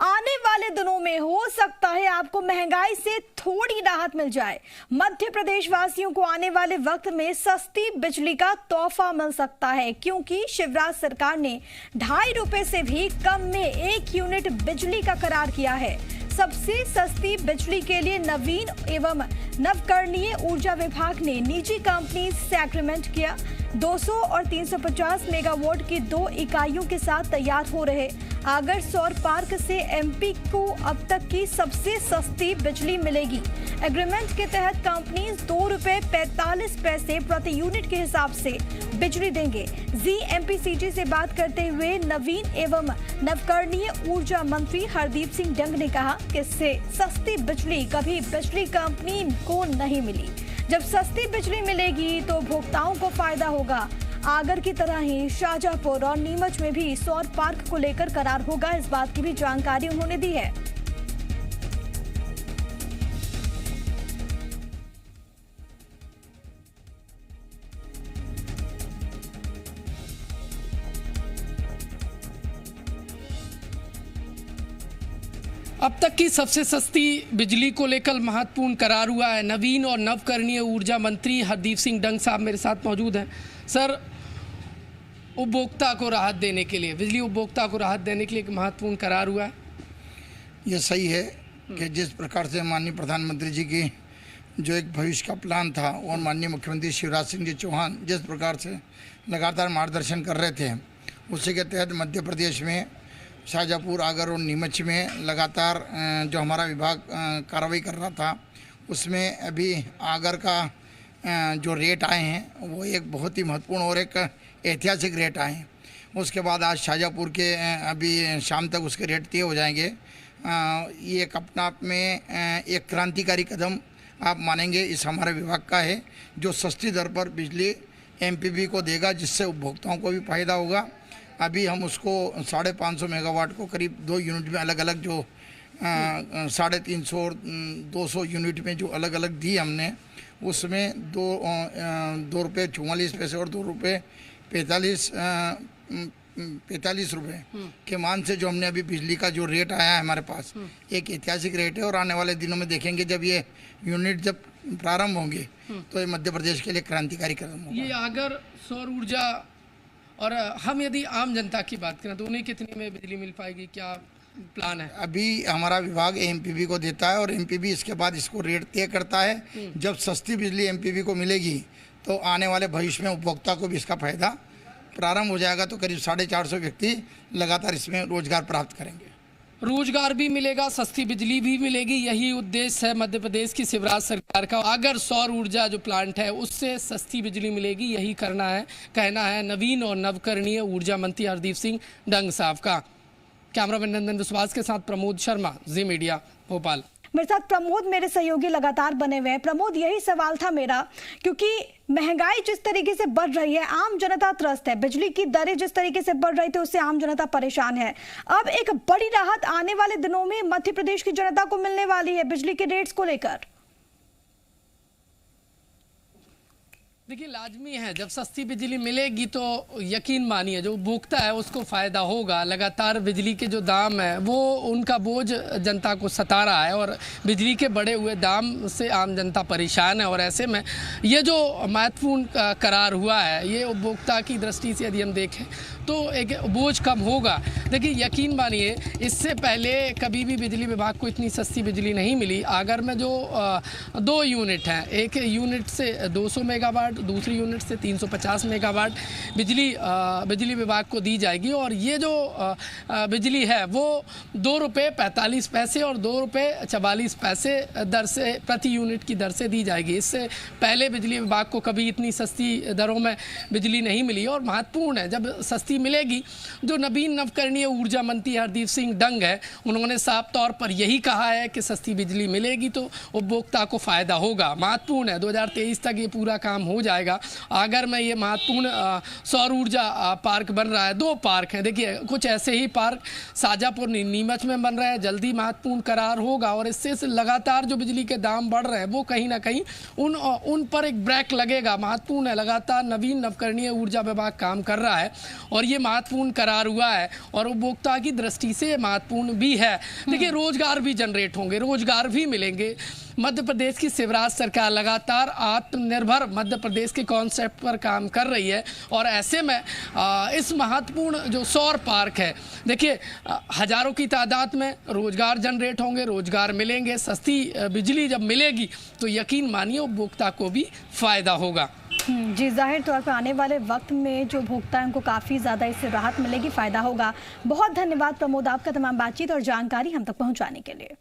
आने वाले दिनों में हो सकता है आपको महंगाई से थोड़ी राहत मिल जाए। मध्य प्रदेश वासियों को आने वाले वक्त में सस्ती बिजली का तोहफा मिल सकता है, क्योंकि शिवराज सरकार ने 2.5 रुपए से भी कम में 1 यूनिट बिजली का करार किया है। सबसे सस्ती बिजली के लिए नवीन एवं नवकरणीय ऊर्जा विभाग ने निजी कंपनी से एग्रीमेंट किया। 200 और 350 मेगावाट की 2 इकाइयों के साथ तैयार हो रहे आगर सौर पार्क से एमपी को अब तक की सबसे सस्ती बिजली मिलेगी। एग्रीमेंट के तहत कंपनी 2 रुपए 45 पैसे प्रति यूनिट के हिसाब से बिजली देंगे। जीएमपीसीजी से बात करते हुए नवीन एवं नवकरणीय ऊर्जा मंत्री हरदीप सिंह डंग ने कहा कि इससे सस्ती बिजली कभी बिजली कंपनी को नहीं मिली। जब सस्ती बिजली मिलेगी तो उपभोक्ताओं को फायदा होगा। आगर की तरह ही शाहजहांपुर और नीमच में भी सौर पार्क को लेकर करार होगा, इस बात की भी जानकारी उन्होंने दी है। अब तक की सबसे सस्ती बिजली को लेकर महत्वपूर्ण करार हुआ है। नवीन और नवकरणीय ऊर्जा मंत्री हरदीप सिंह डंग साहब मेरे साथ मौजूद हैं। सर, उपभोक्ता को राहत देने के लिए, बिजली उपभोक्ता को राहत देने के लिए एक महत्वपूर्ण करार हुआ है। ये सही है कि जिस प्रकार से माननीय प्रधानमंत्री जी की जो एक भविष्य का प्लान था और माननीय मुख्यमंत्री शिवराज सिंह जी चौहान जिस प्रकार से लगातार मार्गदर्शन कर रहे थे, उसी के तहत मध्य प्रदेश में शाहजहांपुर, आगर और नीमच में लगातार जो हमारा विभाग कार्रवाई कर रहा था, उसमें अभी आगर का जो रेट आए हैं वो एक बहुत ही महत्वपूर्ण और एक ऐतिहासिक रेट आए हैं। उसके बाद आज शाहजहांपुर के अभी शाम तक उसके रेट तय हो जाएंगे। ये एक अपना आप में एक क्रांतिकारी कदम आप मानेंगे इस हमारे विभाग का है, जो सस्ती दर पर बिजली एमपीबी को देगा, जिससे उपभोक्ताओं को भी फायदा होगा। अभी हम उसको 550 मेगावाट को करीब 2 यूनिट में अलग अलग जो 350 और 200 यूनिट में जो अलग अलग दी हमने, उसमें 2 रुपये 44 पैसे और 2 रुपये 45 रुपये के मान से जो हमने अभी बिजली का जो रेट आया है हमारे पास, एक ऐतिहासिक रेट है। और आने वाले दिनों में देखेंगे जब ये यूनिट जब प्रारंभ होंगे तो ये मध्य प्रदेश के लिए क्रांतिकारी कदम होगा। ये अगर सौर ऊर्जा और हम यदि आम जनता की बात करें तो उन्हें कितने में बिजली मिल पाएगी, क्या प्लान है? अभी हमारा विभाग एमपीबी को देता है और एमपीबी इसके बाद इसको रेट तय करता है। जब सस्ती बिजली एमपीबी को मिलेगी तो आने वाले भविष्य में उपभोक्ता को भी इसका फायदा प्रारंभ हो जाएगा। तो करीब 450 व्यक्ति लगातार इसमें रोजगार प्राप्त करेंगे। रोजगार भी मिलेगा, सस्ती बिजली भी मिलेगी, यही उद्देश्य है मध्य प्रदेश की शिवराज सरकार का। अगर सौर ऊर्जा जो प्लांट है उससे सस्ती बिजली मिलेगी, यही करना है, कहना है नवीन और नवकरणीय ऊर्जा मंत्री हरदीप सिंह डंग साहब का। कैमरामैन नंदन विश्वास के साथ प्रमोद शर्मा, जी मीडिया, भोपाल। मेरे साथ प्रमोद, मेरे सहयोगी लगातार बने हुए हैं। प्रमोद, यही सवाल था मेरा, क्योंकि महंगाई जिस तरीके से बढ़ रही है, आम जनता त्रस्त है। बिजली की दरें जिस तरीके से बढ़ रही थी उससे आम जनता परेशान है। अब एक बड़ी राहत आने वाले दिनों में मध्य प्रदेश की जनता को मिलने वाली है बिजली के रेट्स को लेकर। देखिए, लाजमी है, जब सस्ती बिजली मिलेगी तो यकीन मानिए जो उपभोक्ता है उसको फ़ायदा होगा। लगातार बिजली के जो दाम है वो उनका बोझ जनता को सता रहा है और बिजली के बढ़े हुए दाम से आम जनता परेशान है। और ऐसे में ये जो महत्वपूर्ण करार हुआ है, ये उपभोक्ता की दृष्टि से यदि हम देखें तो एक बोझ कम होगा। देखिए, यकीन मानिए इससे पहले कभी भी बिजली विभाग को इतनी सस्ती बिजली नहीं मिली। आगर में जो 2 यूनिट हैं, एक यूनिट से 200 मेगावाट, दूसरी यूनिट से 350 मेगावाट बिजली विभाग को दी जाएगी। और ये जो बिजली है वो 2 रुपये 45 पैसे और 2 रुपये 44 पैसे दर से प्रति यूनिट की दर से दी जाएगी। इससे पहले बिजली विभाग को कभी इतनी सस्ती दरों में बिजली नहीं मिली। और महत्वपूर्ण है, जब सस्ती मिलेगी, जो नवीन नवकरणीय ऊर्जा मंत्री हरदीप सिंह डंग है, उन्होंने साफ तौर पर यही कहा है कि सस्ती बिजली मिलेगी तो उपभोक्ता को फायदा होगा। महत्वपूर्ण है, 2023 तक ये पूरा काम हो जाएगा। आगर में ये महत्वपूर्ण सौर ऊर्जा पार्क बन रहा है। 2 पार्क हैं, देखिए कुछ ऐसे ही पार्क शाहजहांपुर नीमच में बन रहे हैं। जल्दी महत्वपूर्ण करार होगा और इससे लगातार जो बिजली के दाम बढ़ रहे हैं वो कहीं ना कहीं उन पर एक ब्रेक लगेगा। महत्वपूर्ण है, लगातार नवीन नवकरणीय ऊर्जा विभाग काम कर रहा है और और ये महत्वपूर्ण करार हुआ है और उपभोक्ता की दृष्टि से महत्वपूर्ण भी है। देखिए, रोजगार भी जनरेट होंगे, रोजगार भी मिलेंगे। मध्य प्रदेश की शिवराज सरकार लगातार आत्मनिर्भर मध्य प्रदेश के कॉन्सेप्ट पर काम कर रही है और ऐसे में इस महत्वपूर्ण जो सौर पार्क है, देखिए हजारों की तादाद में रोजगार जनरेट होंगे, रोजगार मिलेंगे, सस्ती बिजली जब मिलेगी तो यकीन मानिए उपभोक्ता को भी फायदा होगा। जी, जाहिर तौर पर आने वाले वक्त में जो उपभोक्ता है उनको काफ़ी ज़्यादा इससे राहत मिलेगी, फ़ायदा होगा। बहुत धन्यवाद प्रमोद आपका तमाम बातचीत और जानकारी हम तक पहुंचाने के लिए।